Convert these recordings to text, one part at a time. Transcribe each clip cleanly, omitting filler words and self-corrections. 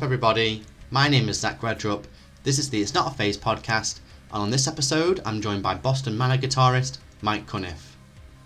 everybody? My name is REDRUP. This is the It's Not a Phase podcast, and on this episode I'm joined by Boston Manor guitarist Mike Cunniff.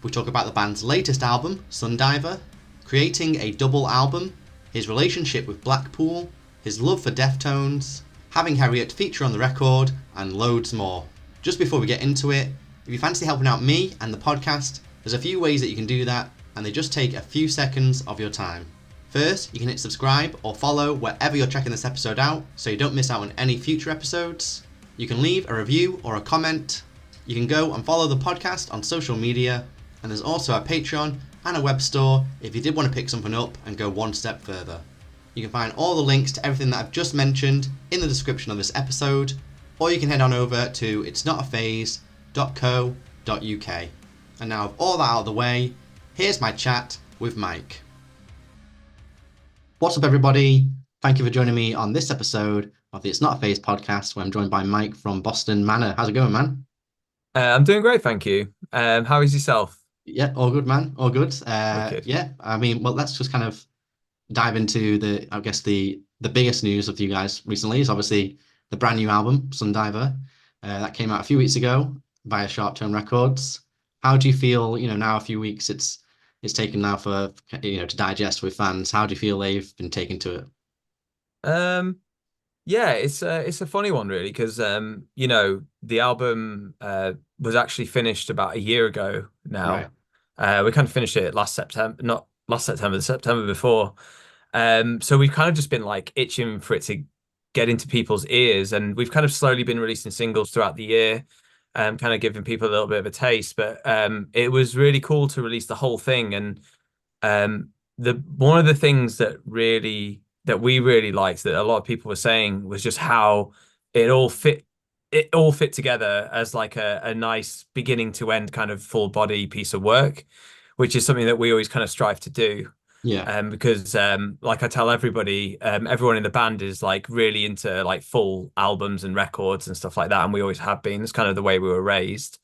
We talk about the band's latest album, Sundiver, creating a double album, his relationship with Blackpool, his love for Deftones, having Heriot feature on the record, and loads more. Just before we get into it, if you fancy helping out me and the podcast, there's a few ways that you can do that, and they just take a few seconds of your time. First, you can hit subscribe or follow wherever you're checking this episode out so you don't miss out on any future episodes. You can leave a review or a comment. You can go and follow the podcast on social media, and there's also a Patreon and a web store if you did want to pick something up and go one step further. You can find all the links to everything that I've just mentioned in the description of this episode, or you can head on over to itsnotaphase.co.uk. And now with all that out of the way, here's my chat with Mike. What's up, everybody? Thank you for joining me on this episode of the It's Not a Phase podcast, where I'm joined by Mike from Boston Manor. How's it going, man? I'm doing great, thank you. How is yourself? Yeah, all good, man. All good. Wicked. Yeah, I mean, well, let's just kind of dive into the biggest news of you guys recently is obviously the brand new album, Sundiver, that came out a few weeks ago via Sharp Tone Records. How do you feel, now a few weeks it's taken now for, to digest with fans? How do you feel they've been taken to it? Yeah, it's a funny one really because the album was actually finished about a year ago now. Right. We kind of finished it last September, not last September, the September before. So we've kind of just been like itching for it to get into people's ears, and we've kind of slowly been releasing singles throughout the year, kind of giving people a little bit of a taste. But it was really cool to release the whole thing, and the one of the things that we really liked that a lot of people were saying was just how it all fit together as like a nice beginning to end kind of full body piece of work, which is something that we always kind of strive to do. Yeah. Because like I tell everybody, everyone in the band is like really into like full albums and records and stuff like that, and we always have been. It's kind of the way we were raised.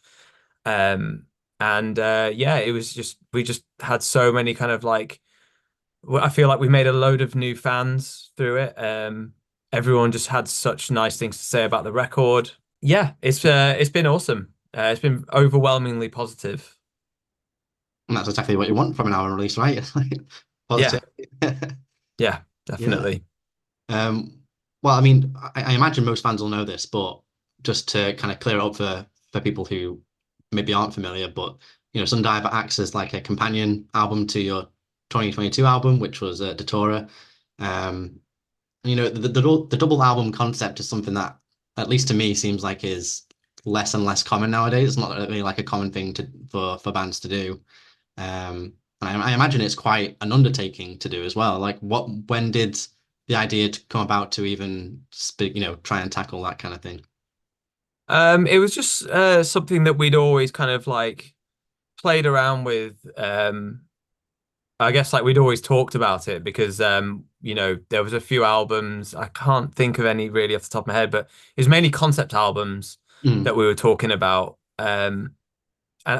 Yeah, it was just we just had so many kind of like I feel like we made a load of new fans through it. Everyone just had such nice things to say about the record. Yeah, it's been awesome. It's been overwhelmingly positive. And that's exactly what you want from an album release, right? It's like Yeah, positive. yeah, Yeah. definitely. Well, I mean, I imagine most fans will know this, but just to kind of clear it up for people who maybe aren't familiar, but Sundiver acts as like a companion album to your 2022 album, which was Datora. The double album concept is something that, at least to me, seems like is less and less common nowadays. It's not really like a common thing for bands to do. And I imagine it's quite an undertaking to do as well. Like, when did the idea to come about to even try and tackle that kind of thing? It was just something that we'd always kind of like played around with. I guess like we'd always talked about it because there was a few albums. I can't think of any really off the top of my head, but it was mainly concept albums that we were talking about. And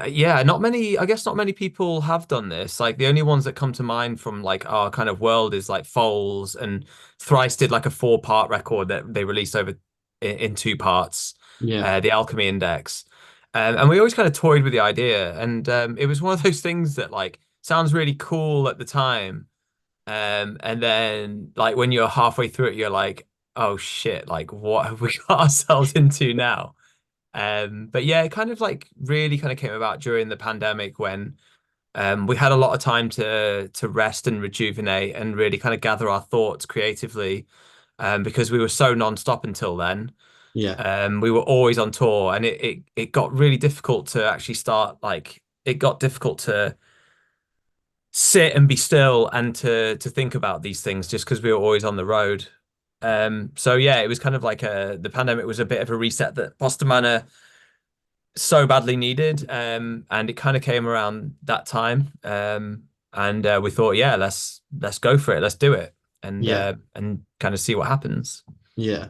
yeah, I guess not many people have done this. Like the only ones that come to mind from like our kind of world is like Foals, and Thrice did like a 4-part record that they released over in 2 parts, Yeah. the Alchemy Index. And we always kind of toyed with the idea, and it was one of those things that like sounds really cool at the time. And then like when you're halfway through it, you're like, oh shit, like what have we got ourselves into now? But yeah, it kind of like really kind of came about during the pandemic when we had a lot of time to rest and rejuvenate and really kind of gather our thoughts creatively, because we were so non-stop until then. Yeah. We were always on tour, and it got really difficult to actually start like it got difficult to sit and be still and to think about these things just because we were always on the road. So yeah, it was kind of like the pandemic was a bit of a reset that Boston Manor so badly needed. And it kind of came around that time. And we thought, yeah, let's go for it, let's do it, Yeah. and kind of see what happens. Yeah.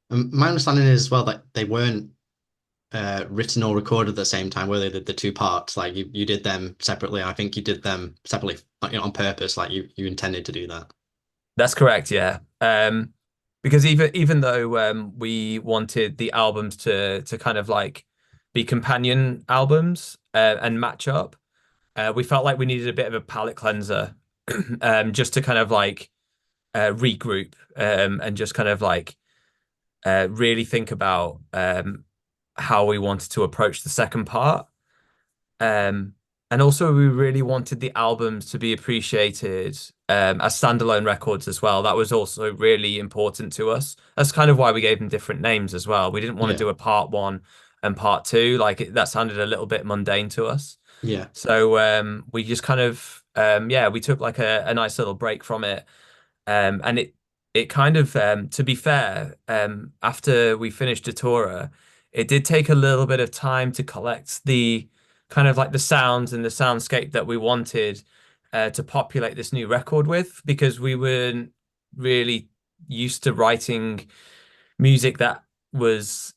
My understanding is as well that they weren't written or recorded at the same time, were they? The 2 parts, like you did them separately. I think you did them separately, on purpose, like you intended to do that. That's correct, yeah. because even though we wanted the albums to kind of like be companion albums and match up, we felt like we needed a bit of a palate cleanser just to kind of like regroup and just kind of like really think about how we wanted to approach the second part. Um, and also, we really wanted the albums to be appreciated as standalone records as well. That was also really important to us. That's kind of why we gave them different names as well. We didn't want to Yeah, do a part one and part two. Like that sounded a little bit mundane to us. yeah, So we just kind of yeah, we took like a nice little break from it. And it kind of to be fair, after we finished Datura, it did take a little bit of time to collect the kind of like the sounds and the soundscape that we wanted to populate this new record with, because we weren't really used to writing music that was,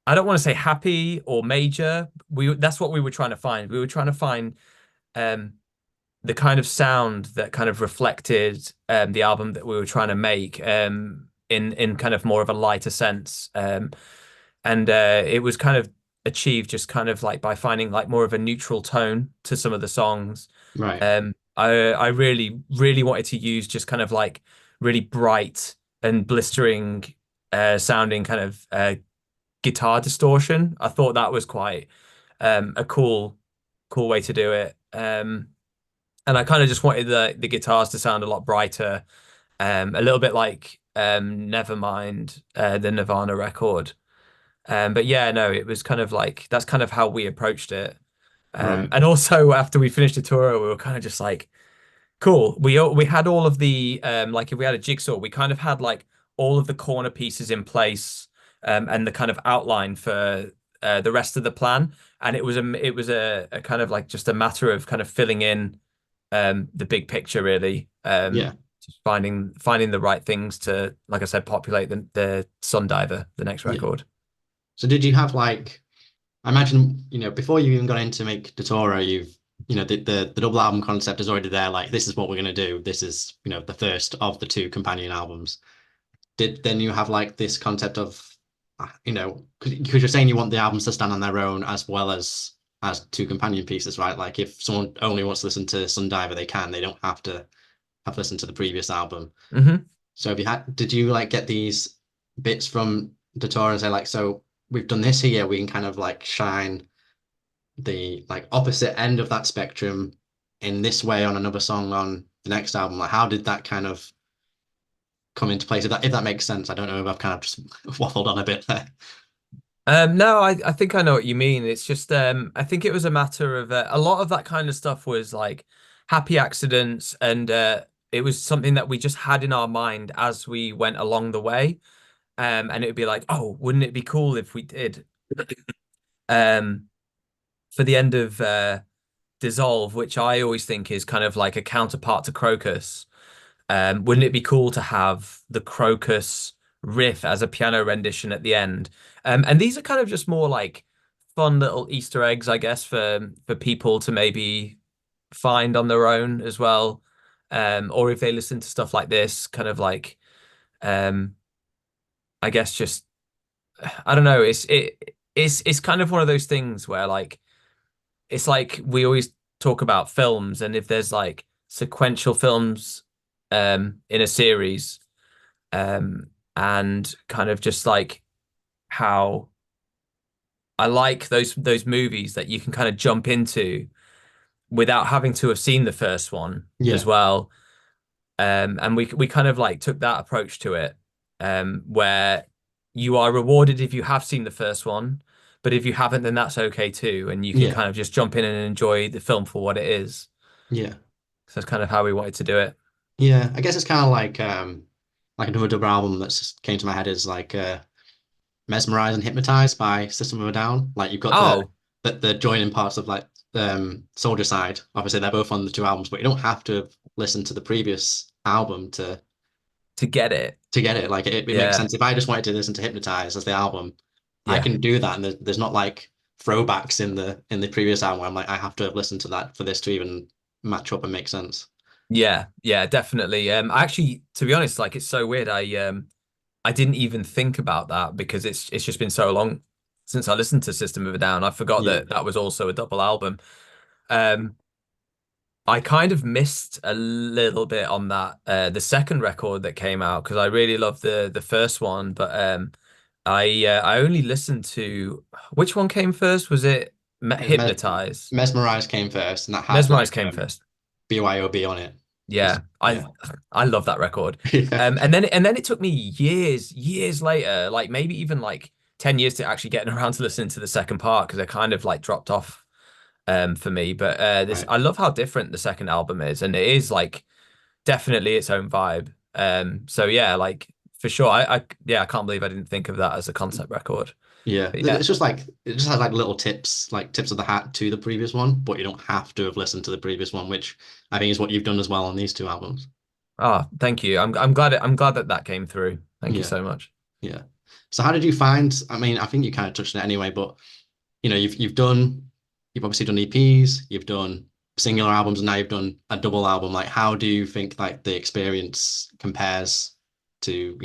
I don't want to say happy or major. That's what we were trying to find. We were trying to find um the kind of sound that kind of reflected the album that we were trying to make in kind of more of a lighter sense. And it was kind of achieved just kind of like by finding like more of a neutral tone to some of the songs. right. I really wanted to use just kind of like really bright and blistering sounding kind of guitar distortion. I thought that was quite a cool way to do it. And I kind of just wanted the guitars to sound a lot brighter, a little bit like Nevermind, the Nirvana record. But yeah, no, it was kind of like that's kind of how we approached it. Right. And also after we finished the tour, we were kind of just like, cool. We had all of the like if we had a jigsaw, we kind of had like all of the corner pieces in place, and the kind of outline for the rest of the plan. And it was a kind of like just a matter of kind of filling in the big picture really. Yeah. Just finding the right things to, like I said, populate the Sundiver, the next Yeah. record. So did you have like, I imagine, before you even got into make Datora, the double album concept is already there. Like, this is what we're going to do. This is, the first of the two companion albums. Did then you have like this concept of, because you're saying you want the albums to stand on their own as well as two companion pieces, right? Like if someone only wants to listen to Sundiver, they can. They don't have to have listened to the previous album. Hmm. So did you like get these bits from Datora and say like, so we've done this here, we can kind of like shine the like opposite end of that spectrum in this way on another song on the next album? Like how did that kind of come into place? If that makes sense. I don't know if I've kind of just waffled on a bit there. No, I think I know what you mean. It's just I think it was a matter of a lot of that kind of stuff was like happy accidents, and it was something that we just had in our mind as we went along the way. And it would be like, oh, wouldn't it be cool if we did um for the end of Dissolve, which I always think is kind of like a counterpart to Crocus. Wouldn't it be cool to have the Crocus riff as a piano rendition at the end? And these are kind of just more like fun little Easter eggs, I guess, for people to maybe find on their own as well. Or if they listen to stuff like this, kind of like um, I guess just I don't know. It's kind of one of those things where like it's like we always talk about films, and if there's like sequential films in a series, and kind of just like how I like those movies that you can kind of jump into without having to have seen the first one as Yeah, well. And we kind of like took that approach to it, where you are rewarded if you have seen the first one, but if you haven't, then that's okay too, and you can yeah, kind of just jump in and enjoy the film for what it is. yeah, So that's kind of how we wanted to do it. yeah. I guess it's kind of like another double album that just came to my head is like Mezmerize and Hypnotize by System of a Down. Like you've got the Oh, the joining parts of like Soldier Side. Obviously they're both on the two albums, but you don't have to listen to the previous album to get it. to get it. Like it makes Yeah. sense. If I just wanted to listen to Hypnotize as the album, I Yeah. can do that. And there's not like throwbacks in the previous album where I'm like, I have to have listened to that for this to even match up and make sense. Yeah, yeah, definitely. Actually, to be honest, like it's so weird. I didn't even think about that because it's just been so long since I listened to System of a Down. I forgot Yeah. that that was also a double album. Um, I kind of missed a little bit on that the second record that came out because I really loved the first one, but I only listened to which one came first? Was it Hypnotize? Mesmerize came first, and that had Mesmerize like came first. BYOB on it. Yeah, Just yeah. I love that record. Yeah. And then it took me years later, like maybe even like 10 years to actually getting around to listening to the second part because I kind of like dropped off for me. But this Right. I love how different the second album is, and it is like definitely its own vibe. So yeah, like for sure. Yeah, I can't believe I didn't think of that as a concept record. Yeah. But yeah. It's just like it just has like little tips, like tips of the hat to the previous one, but you don't have to have listened to the previous one, which I think is what you've done as well on these two albums. Oh, thank you. I'm glad that that came through. Thank you Yeah. so much. Yeah. So how did you find, I mean, I think you kind of touched on it anyway, but you've obviously done EPs, you've done singular albums, and now you've done a double album. Like, how do you think like the experience compares to,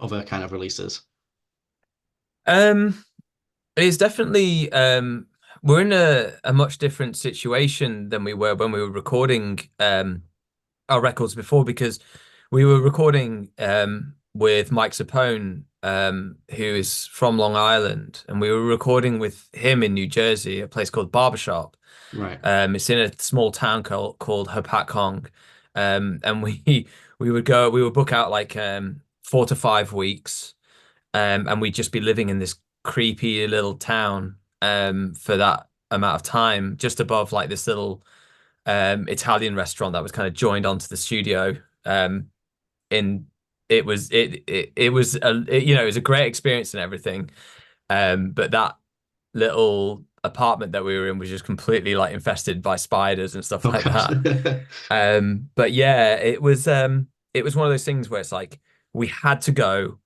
other kind of releases? Um, it's definitely we're in a much different situation than we were when we were recording our records before because we were recording with Mike Sapone, who is from Long Island, and we were recording with him in New Jersey, a place called Barbershop. Right. It's in a small town called Hopatcong. And we would book out like 4 to 5 weeks, and we'd just be living in this creepy little town for that amount of time, just above like this little Italian restaurant that was kind of joined onto the studio. In it was it was a great experience and everything. But that little apartment that we were in was just completely like infested by spiders and stuff Oh like gosh. that. But yeah, it was one of those things where it's like we had to go.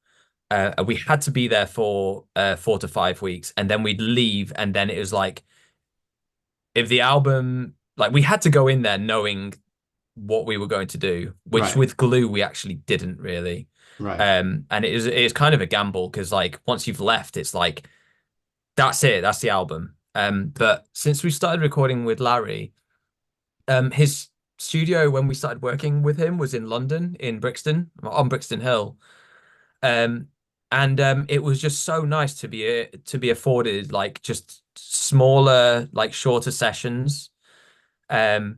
We had to be there for 4 to 5 weeks, and then we'd leave, and then it was like if the album, like we had to go in there knowing what we were going to do, which Right. with Glue we actually didn't really. Right. And it's kind of a gamble because like once you've left, it's like that's it, that's the album. But since we started recording with Larry, his studio when we started working with him was in London, in Brixton, on Brixton Hill. Um, and it was just so nice to be afforded like just smaller, like shorter sessions. Um,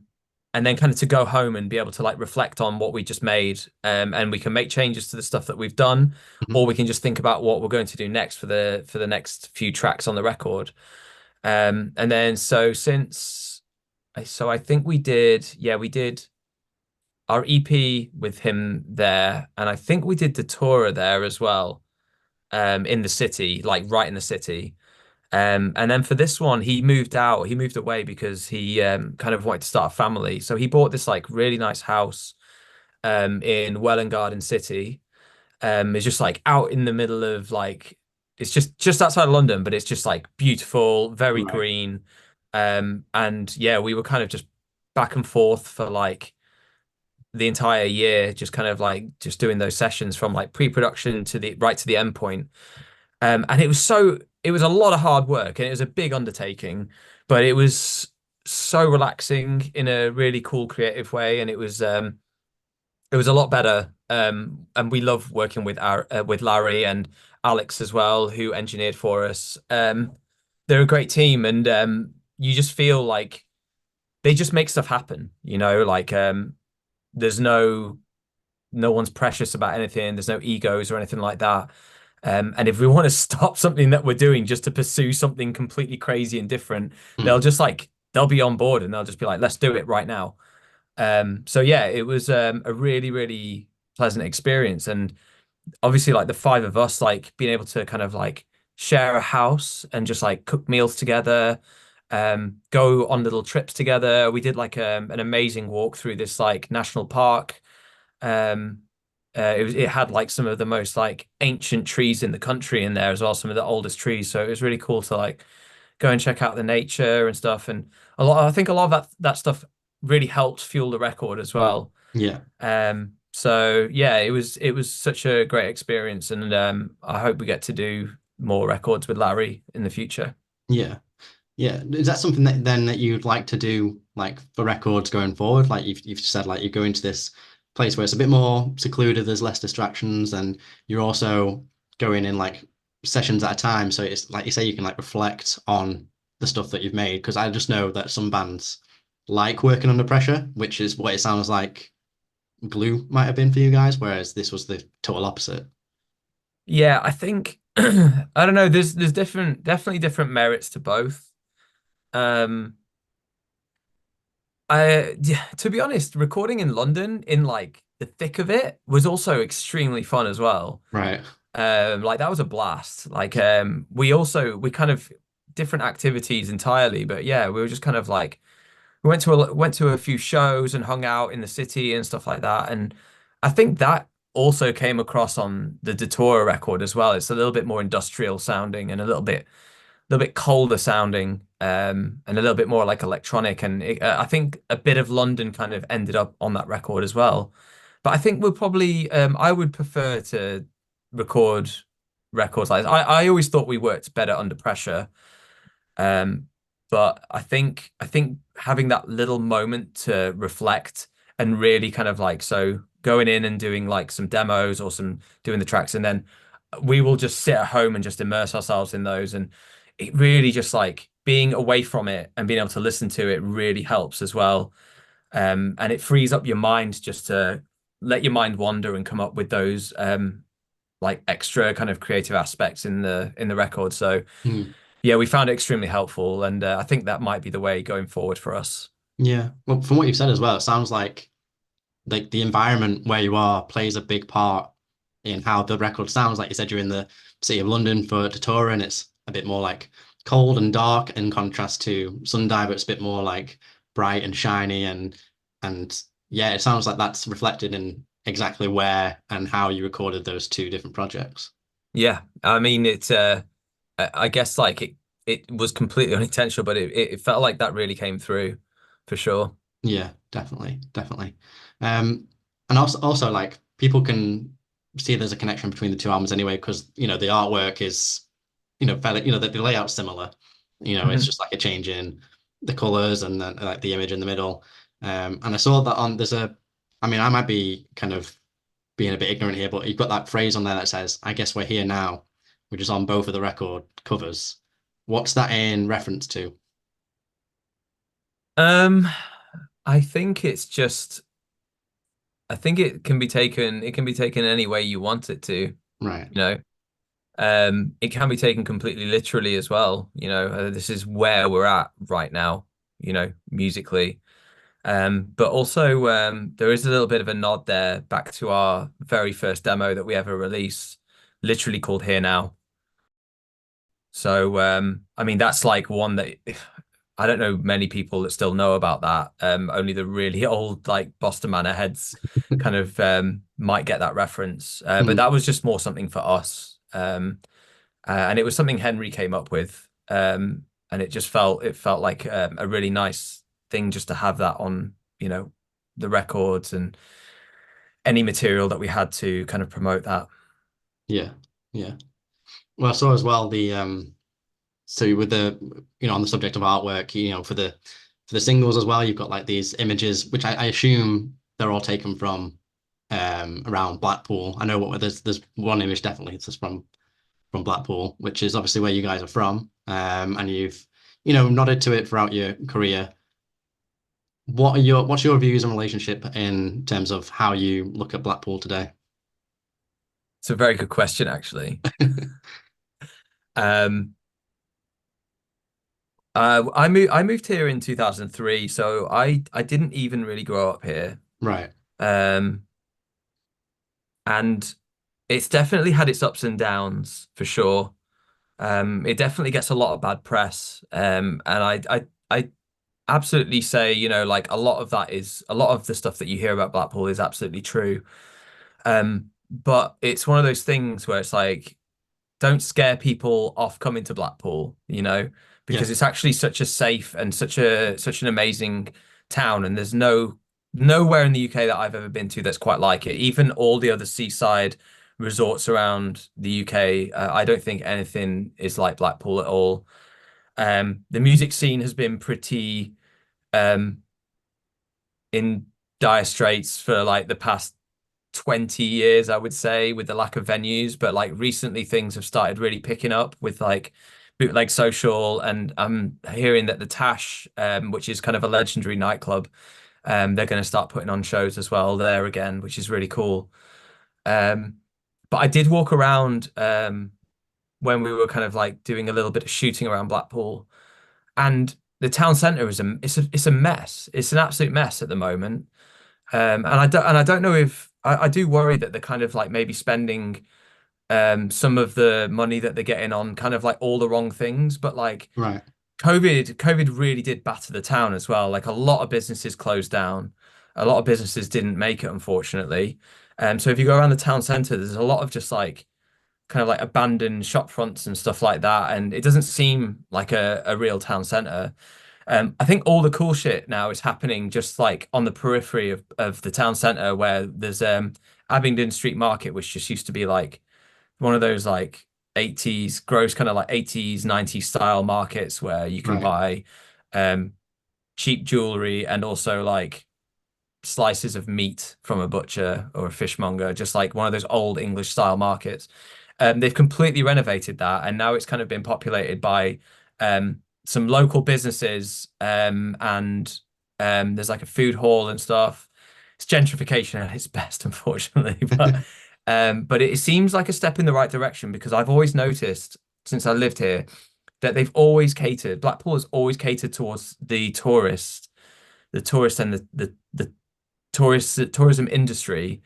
and then kind of to go home and be able to like reflect on what we just made. And we can make changes to the stuff that we've done, Mhm. or we can just think about what we're going to do next for the next few tracks on the record. And then so I think we did our EP with him there, and I think we did the tour there as well, in the city, like right in the city. And then for this one, he moved away because he kind of wanted to start a family. So he bought this like really nice house in Welwyn Garden City. It's just like out in the middle of like it's just outside of London, but it's just like beautiful, very Right. green. And yeah, we were kind of just back and forth for like the entire year, just kind of like just doing those sessions from like pre-production to the right to the end point. And it was a lot of hard work and it was a big undertaking, but it was so relaxing in a really cool, creative way. And it was a lot better. And we love working with Larry and Alex as well, who engineered for us. They're a great team, and you just feel like they just make stuff happen. Like there's no one's precious about anything. There's no egos or anything like that. And if we want to stop something that we're doing just to pursue something completely crazy and different, Mm. they'll be on board and they'll just be like, let's do it right now. So yeah, it was a really, really pleasant experience. And obviously like the five of us, like being able to kind of like share a house and just like cook meals together, go on little trips together. We did like an amazing walk through this like national park. Um, it had like some of the most like ancient trees in the country in there as well, some of the oldest trees. So it was really cool to like go and check out the nature and stuff. And I think a lot of that stuff really helped fuel the record as well. Yeah. So yeah, it was such a great experience, and I hope we get to do more records with Larry in the future. Yeah. Yeah. Is that something that then that you'd like to do like for records going forward? Like you've said like you go into this place where it's a bit more secluded, there's less distractions, and you're also going in like sessions at a time. So it's like you say you can like reflect on the stuff that you've made. Because I just know that some bands like working under pressure, which is what it sounds like Glue might have been for you guys, whereas this was the total opposite. Yeah, I think I don't know. There's definitely different merits to both. Um, yeah, to be honest, recording in London in like the thick of it was also extremely fun as well. Right. Like that was a blast. Like we kind of different activities entirely, but yeah, we were just kind of like we went to a few shows and hung out in the city and stuff like that. And I think that also came across on the Datura record as well. It's a little bit more industrial sounding and a little bit colder sounding, and a little bit more like electronic. And I think a bit of London kind of ended up on that record as well. But I think we'll probably, I would prefer to record records like this. I always thought we worked better under pressure. Um, but I think having that little moment to reflect and really kind of like so going in and doing like some demos or some doing the tracks, and then we will just sit at home and just immerse ourselves in those, and it really just like being away from it and being able to listen to it really helps as well. And it frees up your mind just to let your mind wander and come up with those like extra kind of creative aspects in the record. So Hmm. yeah, we found it extremely helpful, and I think that might be the way going forward for us. Yeah. Well, from what you've said as well, it sounds like the environment where you are plays a big part in how the record sounds. Like you said, you're in the city of London for to tour, and it's a bit more like cold and dark in contrast to Sundiver. It's a bit more like bright and shiny, and yeah, it sounds like that's reflected in exactly where and how you recorded those two different projects. Yeah, I mean it's I guess like it was completely unintentional, but it felt like that really came through for sure. Yeah, definitely, definitely. And also like people can see there's a connection between the two albums anyway, because the artwork is fairly, the layout's similar. It's Mhm. just like a change in the colors and then like the image in the middle. And I saw that on there's a, I mean, I might be kind of being a bit ignorant here, but you've got that phrase on there that says, "I guess we're here now," which is on both of the record covers. What's that in reference to? Um, I think it's just I think it can be taken any way you want it to, Right. you know. It can be taken completely literally as well, this is where we're at right now, musically. But also there is a little bit of a nod there back to our very first demo that we ever released, literally called Here Now. So I mean that's like one that I don't know many people that still know about that. Only the really old like Boston Manor heads kind of might get that reference. But Hmm. that was just more something for us. And it was something Henry came up with. And it felt like a really nice thing just to have that on, the records and any material that we had to kind of promote that. Yeah. Yeah. Well, I saw as well the so with the on the subject of artwork, for the singles as well, you've got like these images, which I assume they're all taken from around Blackpool. I know what there's one image definitely that's from Blackpool, which is obviously where you guys are from. And you've nodded to it throughout your career. What's your views and relationship in terms of how you look at Blackpool today? It's a very good question, actually. Um, I moved here in 2003, so I didn't even really grow up here. Right. Um, and it's definitely had its ups and downs for sure. It definitely gets a lot of bad press. And I absolutely say, like a lot of the stuff that you hear about Blackpool is absolutely true. But it's one of those things where it's like, don't scare people off coming to Blackpool, Yeah. because it's actually such a safe and such an amazing town, and there's no nowhere in the UK that I've ever been to that's quite like it. Even all the other seaside resorts around the UK, I don't think anything is like Blackpool at all. The music scene has been pretty um, in dire straits for like the past 20 years, I would say, with the lack of venues. But like recently, things have started really picking up with like Bootleg Social, and I'm hearing that the Tash, which is kind of a legendary nightclub, they're going to start putting on shows as well there again, which is really cool. Um, but I did walk around when we were kind of like doing a little bit of shooting around Blackpool, and the town centre is it's a mess. It's an absolute mess at the moment. And I don't know if I do worry that they're kind of like maybe spending some of the money that they're getting on kind of like all the wrong things. But like Right. COVID really did batter the town as well. Like a lot of businesses closed down. A lot of businesses didn't make it, unfortunately. So if you go around the town centre, there's a lot of just like kind of like abandoned shop fronts and stuff like that. And it doesn't seem like a real town centre. I think all the cool shit now is happening just like on the periphery of the town centre where there's Abingdon Street Market, which just used to be like one of those like 80s gross kind of like 80s 90s style markets where you can Right. buy um cheap jewelry and also like slices of meat from a butcher or a fishmonger, just like one of those old English style markets. They've completely renovated that, and now it's kind of been populated by some local businesses, and there's like a food hall and stuff. It's gentrification at its best, unfortunately, but it seems like a step in the right direction because I've always noticed since I lived here that Blackpool has always catered towards the tourist and the tourism industry.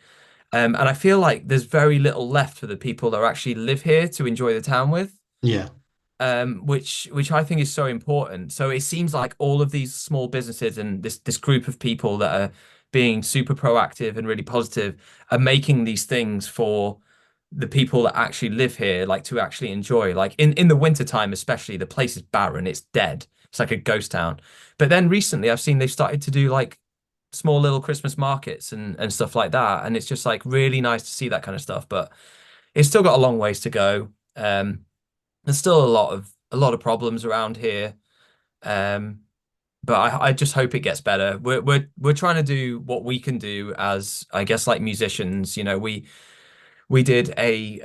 And I feel like there's very little left for the people that actually live here to enjoy the town with, Yeah. which I think is so important. So it seems like all of these small businesses and this group of people that are being super proactive and really positive are making these things for the people that actually live here, like to actually enjoy. Like in the winter time, especially, the place is barren, it's dead. It's like a ghost town. But then recently I've seen they've started to do like small little Christmas markets and stuff like that. And it's just like really nice to see that kind of stuff. But it's still got a long ways to go. There's still a lot of problems around here. Um, but I just hope it gets better. We're trying to do what we can do as I guess like musicians. You know, we did a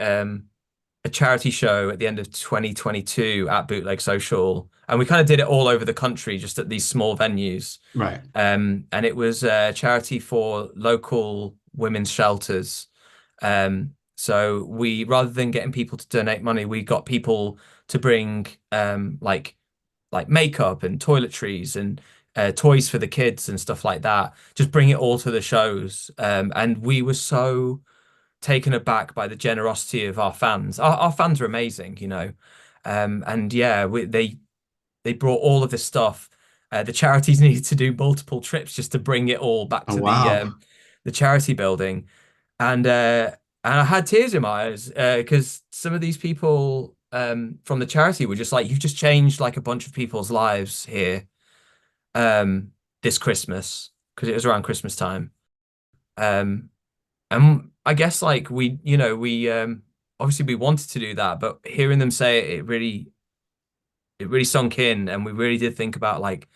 charity show at the end of 2022 at Bootleg Social, and we kind of did it all over the country, just at these small venues. Right. And it was a charity for local women's shelters. So we, rather than getting people to donate money, we got people to bring like makeup and toiletries and toys for the kids and stuff like that. Just bring it all to the shows. And we were so taken aback by the generosity of our fans. Our fans are amazing, you know. And yeah, they brought all of this stuff. The charities needed to do multiple trips just to bring it all back Oh to wow. the charity building, and I had tears in my eyes because some of these people from the charity were just like, "You've just changed like a bunch of people's lives here this Christmas," because it was around Christmas time. Um, and I guess like we obviously we wanted to do that, but hearing them say it, it really sunk in, and we really did think about like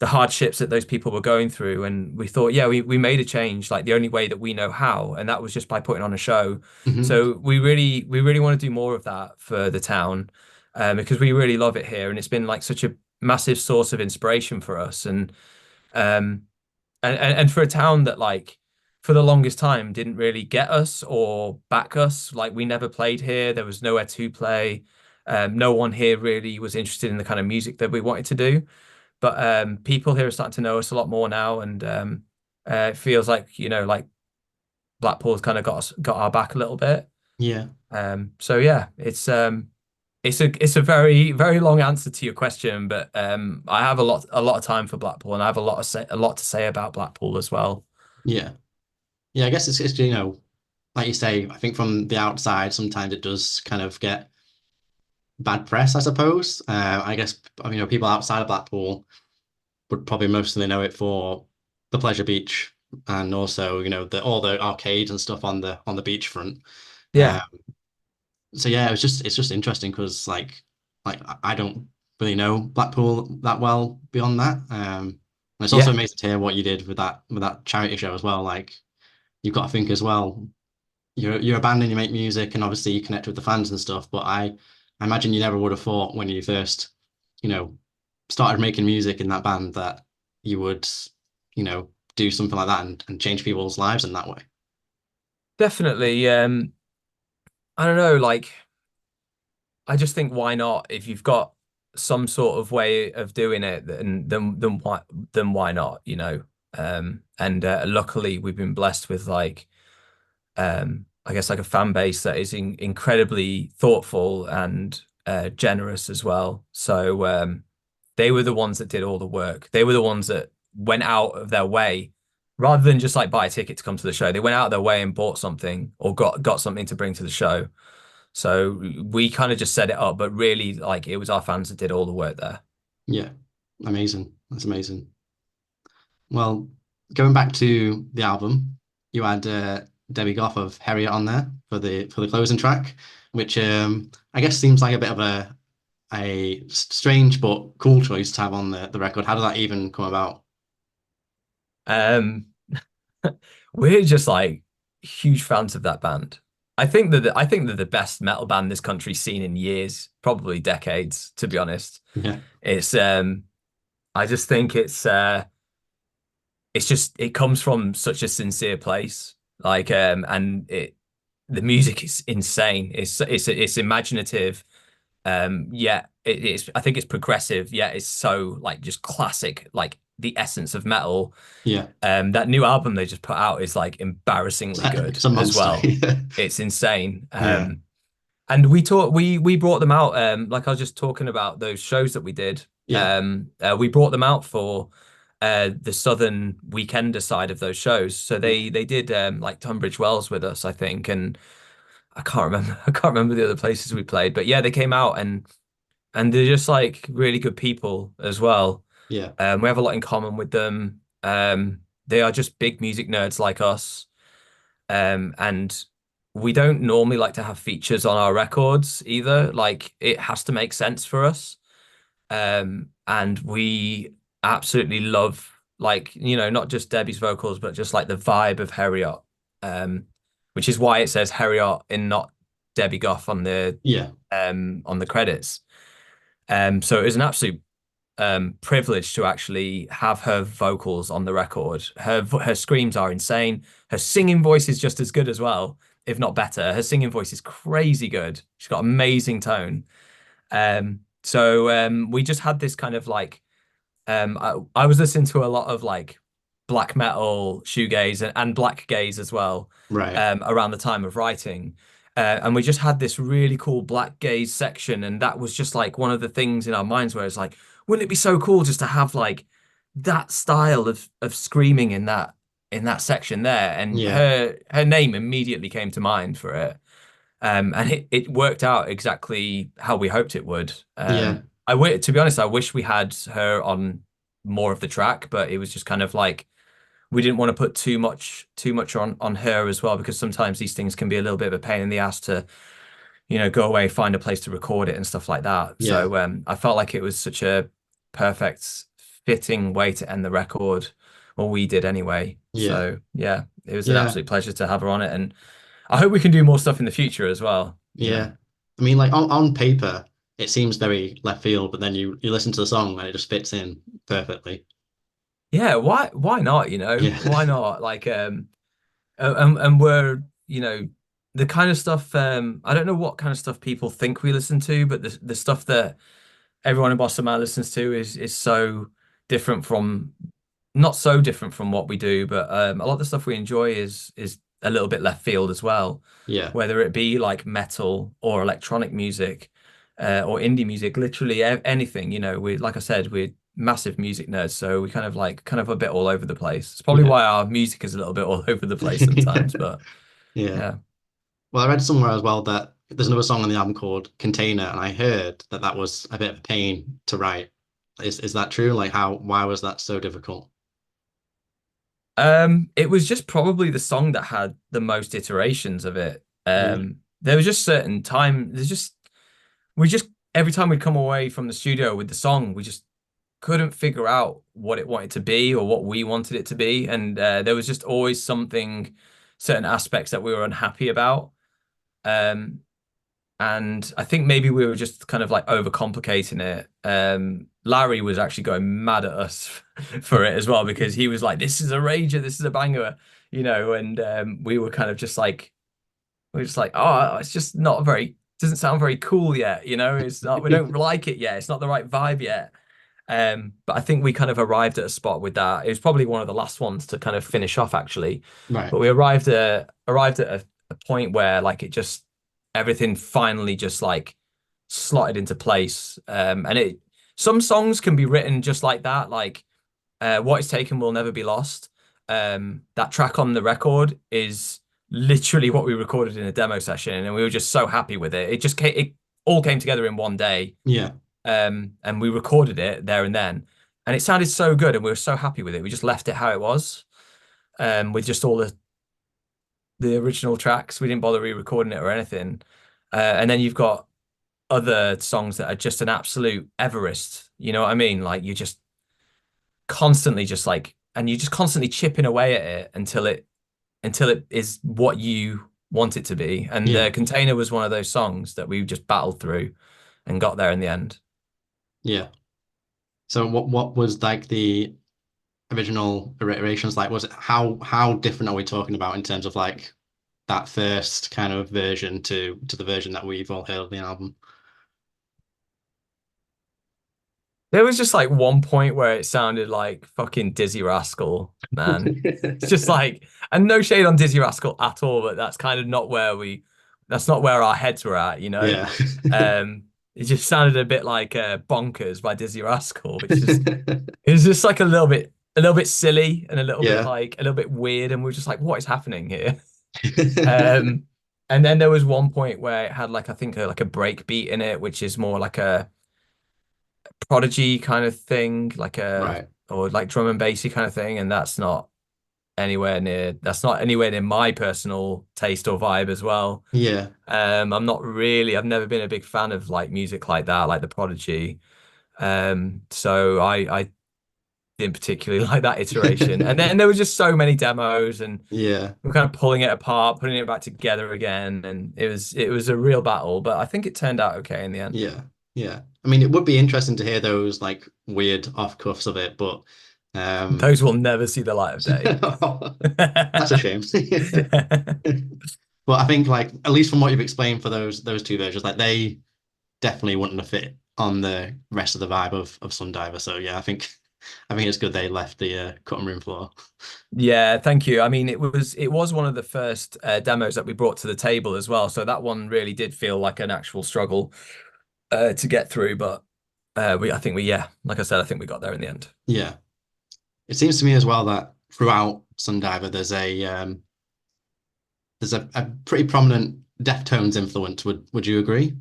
the hardships that those people were going through, and we thought, yeah, we made a change like the only way that we know how, and that was just by putting on a show. Hmm. So we really want to do more of that for the town, because we really love it here, and it's been like such a massive source of inspiration for us, um and for a town that like for the longest time didn't really get us or back us. Like we never played here. There was nowhere to play. No one here really was interested in the kind of music that we wanted to do. But people here are starting to know us a lot more now, and it feels like like Blackpool's kind of got our back a little bit. Yeah. So yeah, it's a very very long answer to your question, but I have a lot of time for Blackpool, and I have a lot to say about Blackpool as well. Yeah. Yeah. I guess it's like you say, I think from the outside, sometimes it does kind of get bad press, I suppose. I guess people outside of Blackpool would probably mostly know it for the pleasure beach, and also the all the arcades and stuff on the beachfront. Yeah, So yeah, it's just interesting because I don't really know Blackpool that well beyond that. And it's also yeah, amazing to hear what you did with that charity show as well. Like you've got to think as well. You're a band and you make music and obviously you connect with the fans and stuff. But I imagine you never would have thought when you first, you know, started making music in that band that you would, do something like that and change people's lives in that way. definitely. I don't know, like I just think why not? If you've got some sort of way of doing it, then why not? And luckily we've been blessed with like I guess like a fan base that is incredibly thoughtful and generous as well. So they were the ones that did all the work. They were the ones that went out of their way rather than just like buy a ticket to come to the show. They went out of their way and bought something or got something to bring to the show. So we kind of just set it up, but really like it was our fans that did all the work there. Yeah, amazing. That's amazing. Well, going back to the album, you had Debbie Gough of Heriot on there for the closing track, which I guess seems like a bit of a strange but cool choice to have on the record. How did that even come about? Um, we're just like huge fans of that band. I think they're the best metal band this country's seen in years, probably decades, to be honest. Yeah, It's I just think it's just it comes from such a sincere place. Like and it the music is insane. It's imaginative. Yeah, it's I think it's progressive. Yeah, it's so like just classic, like the essence of metal. yeah, That new album they just put out is like embarrassingly good it's a as monster. well. It's insane. Yeah, And we brought them out. Like I was just talking about those shows that we did. yeah, We brought them out for the southern weekender side of those shows. So yeah, they did like Tunbridge Wells with us, I think, and I can't remember. I can't remember the other places we played, but yeah, they came out and they're just like really good people as well. yeah, We have a lot in common with them. They are just big music nerds like us. And we don't normally like to have features on our records either. Like it has to make sense for us. And we absolutely love like, not just Debbie's vocals, but just like the vibe of Heriot. Which is why it says Heriot and not Debbie Gough yeah, on the credits. So it was an absolute privilege to actually have her vocals on the record. Her screams are insane. Her singing voice is just as good as well, if not better. Her singing voice is crazy good. She's got amazing tone. So we just had this kind of like I was listening to a lot of like black metal, shoegaze, and black gaze as well right. around the time of writing. And we just had this really cool black gaze section, and that was just like one of the things in our minds where it's like, wouldn't it be so cool just to have like that style of screaming in that section there? And Yeah, her name immediately came to mind for it. And it worked out exactly how we hoped it would. yeah, To be honest, I wish we had her on more of the track, but it was just kind of like we didn't want to put too much on her as well, because sometimes these things can be a little bit of a pain in the ass to, go away, find a place to record it and stuff like that. yeah, So I felt like it was such a perfect fitting way to end the record, or we did anyway. yeah, So yeah, it was an yeah, absolute pleasure to have her on it, and I hope we can do more stuff in the future as well. yeah. I mean, like on paper, it seems very left field, but then you listen to the song and it just fits in perfectly. Yeah, why not, Yeah, Why not? Like and we're, the kind of stuff I don't know what kind of stuff people think we listen to, but the stuff that everyone in Boston Manor listens to is so different from not so different from what we do, but a lot of the stuff we enjoy is a little bit left field as well, yeah, whether it be like metal or electronic music or indie music, literally anything. We, like I said, we're massive music nerds, so we kind of a bit all over the place. It's probably yeah, why our music is a little bit all over the place sometimes, but yeah. yeah. Well, I read somewhere as well that there's another song on the album called Container, and I heard that that was a bit of a pain to write. Is that true? Like, why was that so difficult? It was just probably the song that had the most iterations of it. Yeah. There was just certain time. We just every time we'd come away from the studio with the song, we just couldn't figure out what it wanted to be or what we wanted it to be, and there was just always something, certain aspects that we were unhappy about. Um, and I think maybe we were just kind of like overcomplicating it. Larry was actually going mad at us for it as well because he was like, "This is a rager, this is a banger," and we were kind of just like, we are just like, "Oh, it's just not very, doesn't sound very cool yet, It's not, we don't like it yet. It's not the right vibe yet." But I think we kind of arrived at a spot with that. It was probably one of the last ones to kind of finish off actually, Right. but we arrived at a point where like it just everything finally just like slotted into place. And it some songs can be written just like that, like What Is Taken Will Never Be Lost. That track on the record is literally what we recorded in a demo session, and we were just so happy with it. It all came together in one day. Yeah. And we recorded it there and then, and it sounded so good, and we were so happy with it. We just left it how it was, with just all the original tracks. We didn't bother re-recording it or anything. And then you've got other songs that are just an absolute Everest. You know what I mean? Like you just constantly just like, and you just constantly chipping away at it until it is what you want it to be. And Yeah. the Container was one of those songs that we just battled through and got there in the end. Yeah. So what was like the original iterations like? Was it how different are we talking about in terms of like that first kind of version to the version that we've all heard of the album? There was just like one point where it sounded like fucking Dizzy Rascal, man. It's just like, and no shade on Dizzy Rascal at all, but that's not where our heads were at. Yeah. It just sounded a bit like Bonkers by Dizzy Rascal, which is, it was just like a little bit silly and a little bit Yeah. like, a little bit weird. And we were just like, what is happening here? Um, and then there was one point where it had like, I think like a break beat in it, which is more like a Prodigy kind of thing, Right. or like drum and bassy kind of thing, and that's not anywhere near my personal taste or vibe as well. Yeah. I've never been a big fan of like music like that, like the Prodigy. So I didn't particularly like that iteration. And then there were just so many demos, and Yeah. we're kind of pulling it apart, putting it back together again, and it was a real battle, but I think it turned out okay in the end. Yeah. Yeah. I mean, it would be interesting to hear those like weird off cuffs of it, but um Those will never see the light of day. that's a shame. But I think like at least from what you've explained for those two versions, like they definitely wouldn't have fit on the rest of the vibe of Sundiver. So yeah, I think it's good they left the cutting room floor. Yeah, thank you. I mean, it was one of the first demos that we brought to the table as well. So that one really did feel like an actual struggle to get through. But I think yeah, like I said, I think we got there in the end. Yeah. It seems to me as well that throughout Sundiver there's a pretty prominent Deftones influence. Would you agree?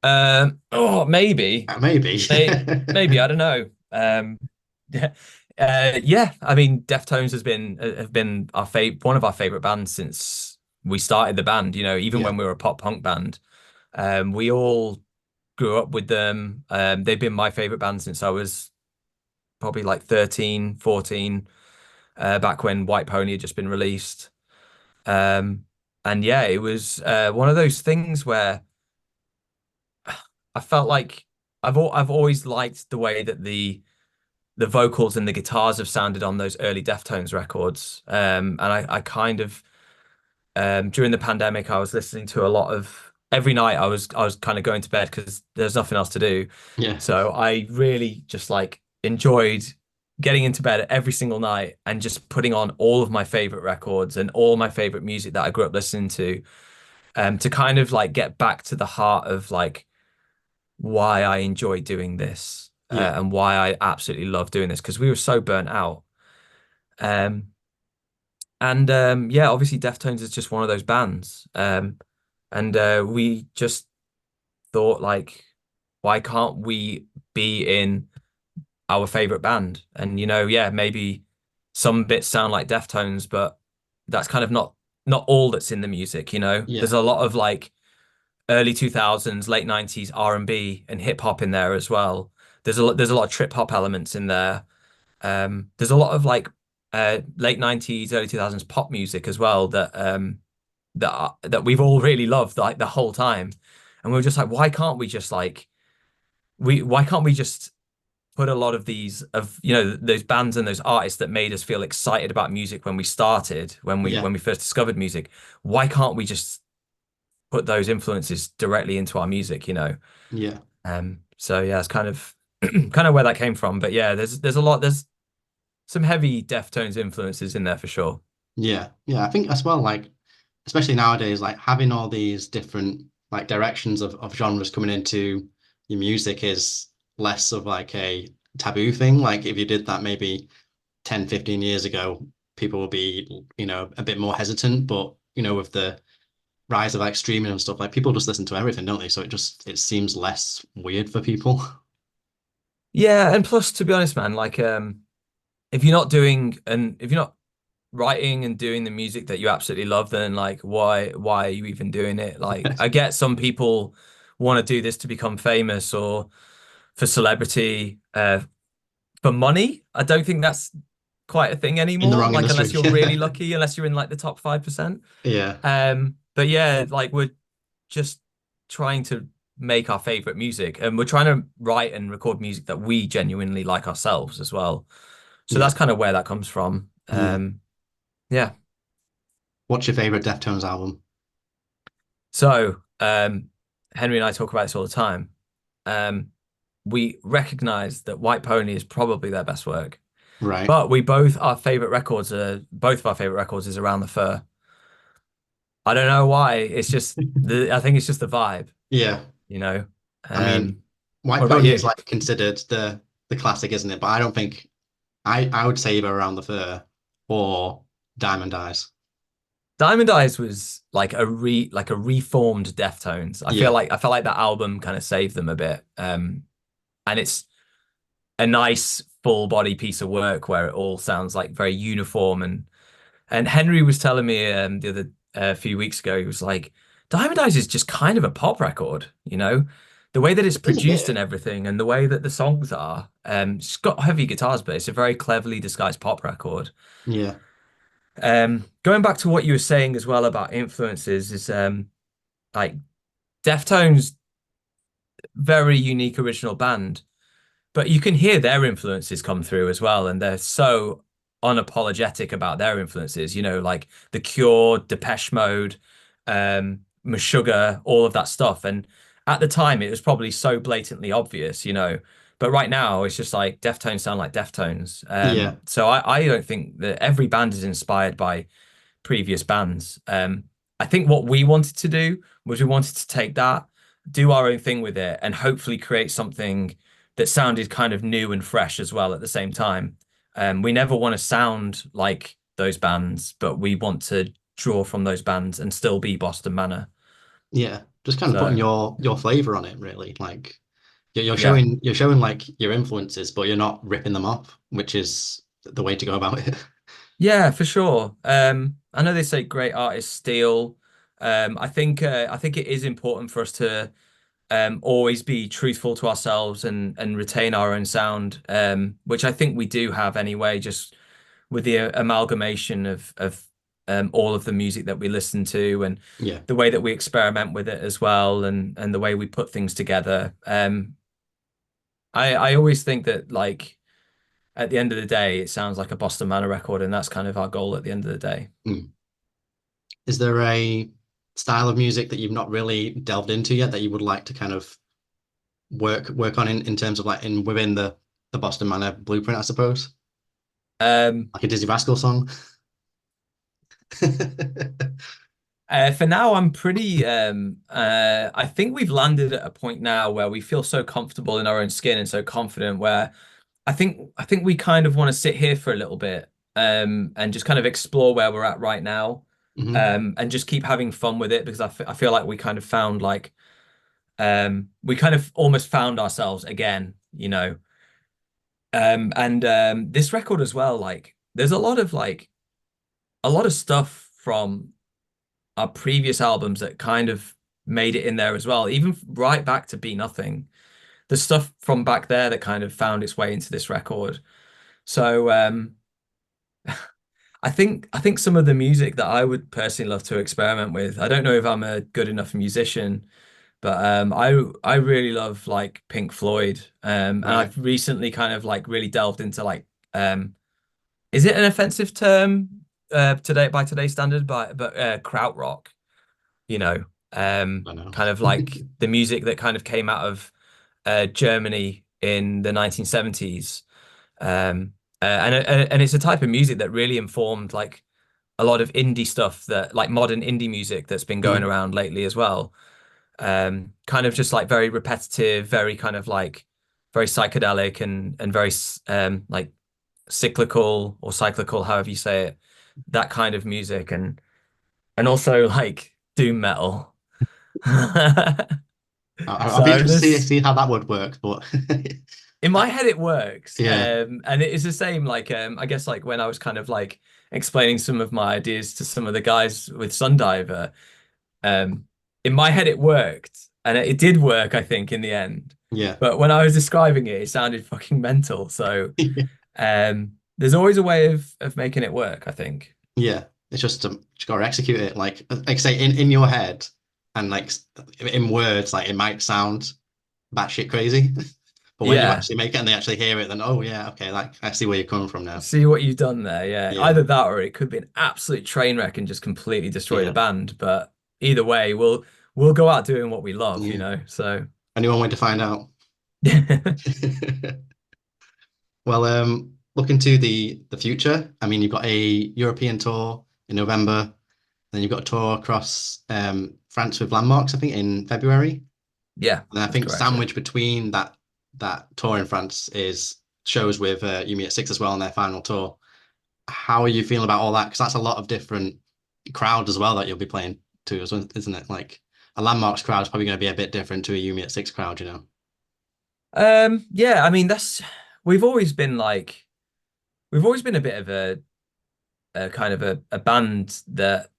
Oh, maybe, Maybe. maybe I don't know. Yeah, yeah. I mean, Deftones have been one of our favorite bands since we started the band. Even Yeah. when we were a pop punk band, we all grew up with them. They've been my favorite band since I was probably like 13, 14, back when White Pony had just been released. Um, and yeah, it was one of those things where I felt like I've always liked the way that the vocals and the guitars have sounded on those early Deftones records. And I kind of during the pandemic, I was listening to a lot of every night. I was kind of going to bed because there's nothing else to do. Yeah. So I really just like enjoyed getting into bed every single night and just putting on all of my favorite records and all my favorite music that I grew up listening to kind of like get back to the heart of like why I enjoy doing this, Yeah. and why I absolutely love doing this because we were so burnt out. Um, and yeah, obviously Deftones is just one of those bands. And we just thought like, why can't we be in our favorite band? And yeah, maybe some bits sound like Deftones, but that's kind of not all that's in the music, you know. Yeah. There's a lot of like early 2000s, late 90s R&B and hip hop in there as well. There's a lot of trip hop elements in there. There's a lot of like late 90s, early 2000s pop music as well that we've all really loved like the whole time. And we were just like, why can't we just put a lot of these of those bands and those artists that made us feel excited about music when we started, Yeah. when we first discovered music, why can't we just put those influences directly into our music, you know? Yeah. So yeah, it's kind of kind of where that came from. But yeah, there's some heavy Deftones influences in there for sure. Yeah. Yeah. I think as well, like, especially nowadays, like having all these different like directions of genres coming into your music is less of like a taboo thing. Like if you did that maybe 10, 15 years ago, people would be, a bit more hesitant. But, with the rise of like streaming and stuff, like people just listen to everything, don't they? So it seems less weird for people. Yeah, and plus, to be honest, man, like if you're not writing and doing the music that you absolutely love, then like why are you even doing it? Like I get some people want to do this to become famous or for celebrity, for money. I don't think that's quite a thing In the anymore. wrong Like unless industry. you're really lucky, unless you're in like the top 5%. Yeah. But yeah, like we're just trying to make our favorite music and we're trying to write and record music that we genuinely like ourselves as well. So Yeah. that's kind of where that comes from. Yeah. Yeah. What's your favorite Deftones album? So Henry and I talk about this all the time. Um, we recognize that White Pony is probably their best work, Right. but both of our favorite records is Around the Fur. I don't know why. It's just I think it's just the vibe, Yeah. you know. I mean, Um, White what about Pony is you? like considered the classic, isn't it? But I don't think I would say either Around the Fur or Diamond Eyes. Diamond Eyes was like a reformed Deftones. Yeah. I felt like that album kind of saved them a bit. And it's a nice full body piece of work where it all sounds like very uniform. And Henry was telling me the other few weeks ago, he was like, Diamond Eyes is just kind of a pop record, you know, the way that it's It's a produced bit. and everything, and the way that the songs are. It's got heavy guitars, but it's a very cleverly disguised pop record. Yeah. Going back to what you were saying as well about influences is like Deftones, very unique original band, but you can hear their influences come through as well, and they're so unapologetic about their influences, you know, like The Cure, Depeche Mode, Meshuggah, all of that stuff. And at the time, it was probably so blatantly obvious, you know. But right now, it's just like Deftones sound like Deftones. Yeah. So I don't think that every band is inspired by previous bands. I think what we wanted to do was we wanted to take that, do our own thing with it, and hopefully create something that sounded kind of new and fresh as well at the same time. We never want to sound like those bands, but we want to draw from those bands and still be Boston Manor. Yeah. Just kind of putting So your flavor on it, really. Like you're yeah, showing like your influences, but you're not ripping them off, which is the way to go about it. yeah, for sure. I know they say great artists steal. I think it is important for us to always be truthful to ourselves and retain our own sound, which I think we do have anyway, just with the amalgamation of all of the music that we listen to and Yeah. the way that we experiment with it as well, and the way we put things together. I always think that like at the end of the day, it sounds like a Boston Manor record, and that's kind of our goal at the end of the day. Mm. Is there a style of music that you've not really delved into yet that you would like to kind of work on in terms of like in within the Boston Manor blueprint, I suppose? Um, Like a Dizzy Rascal song? for now, I'm pretty. I think we've landed at a point now where we feel so comfortable in our own skin and so confident. Where I think we kind of want to sit here for a little bit, and just kind of explore where we're at right now, Hmm. and just keep having fun with it because I feel like we kind of found like, we kind of almost found ourselves again, you know. And this record as well, like there's a lot of stuff from our previous albums that kind of made it in there as well, even right back to Be Nothing. The stuff from back there that kind of found its way into this record. So I think some of the music that I would personally love to experiment with. I don't know if I'm a good enough musician, but I really love like Pink Floyd. And Right. I've recently kind of like really delved into like is it an offensive term today by today's standard, but krautrock, you know, I know. kind of like the music that kind of came out of Germany in the 1970s. And it's a type of music that really informed like a lot of indie stuff, that like modern indie music that's been going Mm. around lately as well. Kind of just like very repetitive, very kind of like very psychedelic and very like cyclical or cyclical, however you say it, that kind of music, and also like doom metal. I'll be So interested to there's see how that would work, but in my head it works. yeah, And it is the same like I guess like when I was kind of like explaining some of my ideas to some of the guys with Sundiver, um in my head it worked, and it did work I think in the end. yeah, But when I was describing it, it sounded fucking mental. So there's always a way of making it work, I think. yeah. It's just gotta execute it. Like say in your head, and like in words, like it might sound batshit crazy, but when you Yeah. actually make it and they actually hear it, then oh yeah, okay, like I see where you're coming from now. See what you've done there. Yeah. Yeah, Either that or it could be an absolute train wreck and just completely destroy the yeah, band. But either way, we'll go out doing what we love, yeah. So Only one way to find out. Well, looking to the future. I mean, you've got a European tour in November, then you've got a tour across France with Landmarks, I think, in February. Yeah, And I that's think correct. Yeah. sandwiched between that tour in France is shows with Yumi at Six as well on their final tour. How are you feeling about all that? Because that's a lot of different crowd as well that you'll be playing to, isn't it? Like a Landmarks crowd is probably going to be a bit different to a Yumi at Six crowd, you know? Yeah, I mean that's we've always been like we've always been a bit of a kind of a band that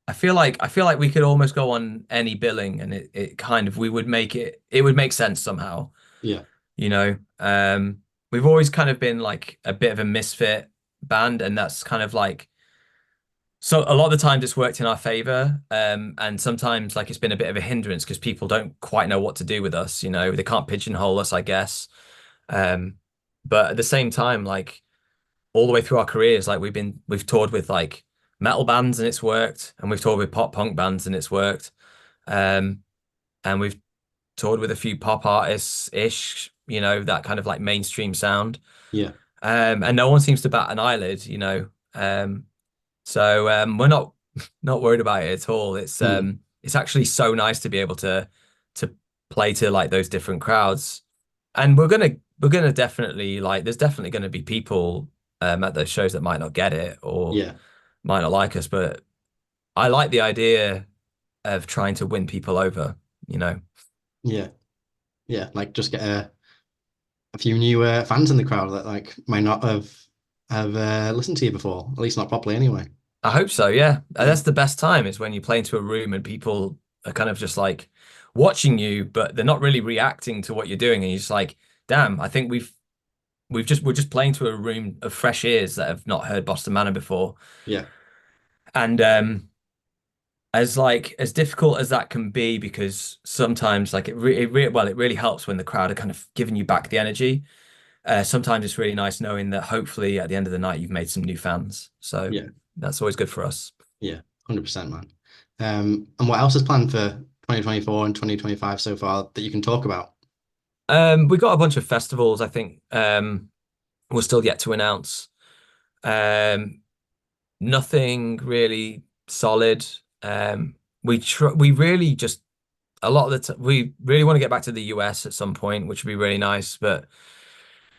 I feel like we could almost go on any billing, and it kind of we would make it would make sense somehow, Yeah, you know. We've always kind of been like a bit of a misfit band, and that's kind of like so a lot of the times it's worked in our favor, and sometimes like it's been a bit of a hindrance because people don't quite know what to do with us, they can't pigeonhole us, I guess. Um, but at the same time, like all the way through our careers, like we've toured with like metal bands and it's worked, and we've toured with pop punk bands and it's worked. Um, and we've toured with a few pop artists ish, that kind of like mainstream sound. yeah, And no one seems to bat an eyelid. So we're not worried about it at all. mm, It's actually so nice to be able to play to like those different crowds. And we're gonna definitely like there's definitely gonna be people at those shows that might not get it or yeah, might not like us, but I like the idea of trying to win people over, you know. yeah, yeah. Like just get a few new fans in the crowd that like might not have listened to you before, at least not properly anyway. I hope so, yeah. And Yeah, that's the best time is when you play into a room and people are kind of just like watching you, but they're not really reacting to what you're doing. And you're just like, damn, I think we're just playing to a room of fresh ears that have not heard Boston Manor before. yeah, And as like as difficult as that can be, because sometimes like it really helps when the crowd are kind of giving you back the energy. Sometimes it's really nice knowing that hopefully at the end of the night you've made some new fans. So yeah, that's always good for us. yeah, 100%, man. And what else is planned for 2024 and 2025 so far that you can talk about? We got a bunch of festivals, I think, we're still yet to announce. Um, Nothing really solid. We really just a lot of the we really want to get back to the US at some point, which would be really nice, but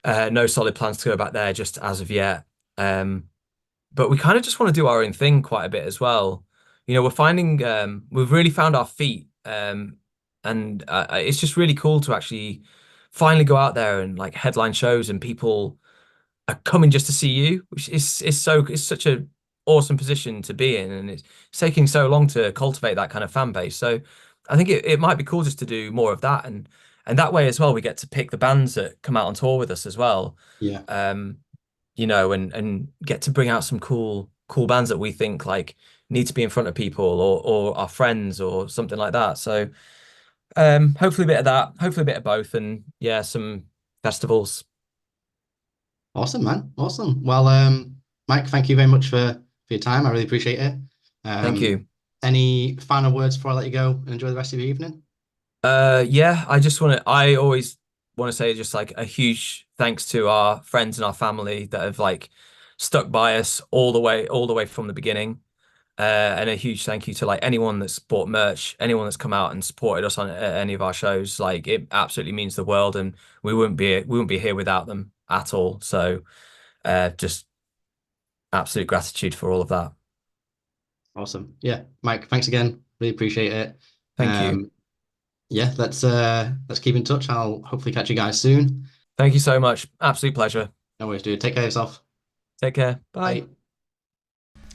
no solid plans to go back there just as of yet. But we kind of just want to do our own thing quite a bit as well. We're finding we've really found our feet, and it's just really cool to actually finally go out there and like headline shows and people are coming just to see you, which is such a awesome position to be in, and it's taking so long to cultivate that kind of fan base. So I think it might be cool just to do more of that, and that way as well we get to pick the bands that come out on tour with us as well. Yeah. You know, and get to bring out some cool bands that we think like need to be in front of people or our friends or something like that. So hopefully a bit of that, hopefully a bit of both, and yeah, some festivals. Awesome, man. Awesome. Well, Mike, thank you very much for your time. I really appreciate it. Thank you. Any final words before I let you go and enjoy the rest of your evening? Yeah, I always want to say just like a huge thanks to our friends and our family that have like stuck by us all the way from the beginning. And a huge thank you to like anyone that's bought merch, anyone that's come out and supported us on any of our shows. Like it absolutely means the world, and we wouldn't be here without them at all. So just absolute gratitude for all of that. Awesome. Yeah, Mike, thanks again. Really appreciate it. Thank you. Yeah, let's keep in touch. I'll hopefully catch you guys soon. Thank you so much. Absolute pleasure. No worries, dude. Take care of yourself. Take care. Bye. Bye.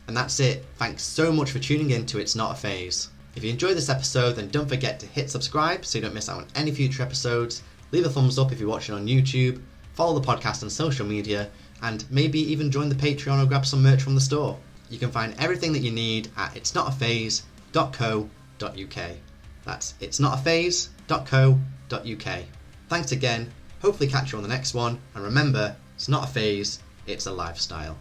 And that's it. Thanks so much for tuning in to It's Not a Phase. If you enjoyed this episode, then don't forget to hit subscribe so you don't miss out on any future episodes. Leave a thumbs up if you're watching on YouTube. Follow the podcast on social media, and maybe even join the Patreon or grab some merch from the store. You can find everything that you need at itsnotaphase.co.uk. That's itsnotaphase.co.uk. Thanks again. Hopefully catch you on the next one. And remember, it's not a phase, it's a lifestyle.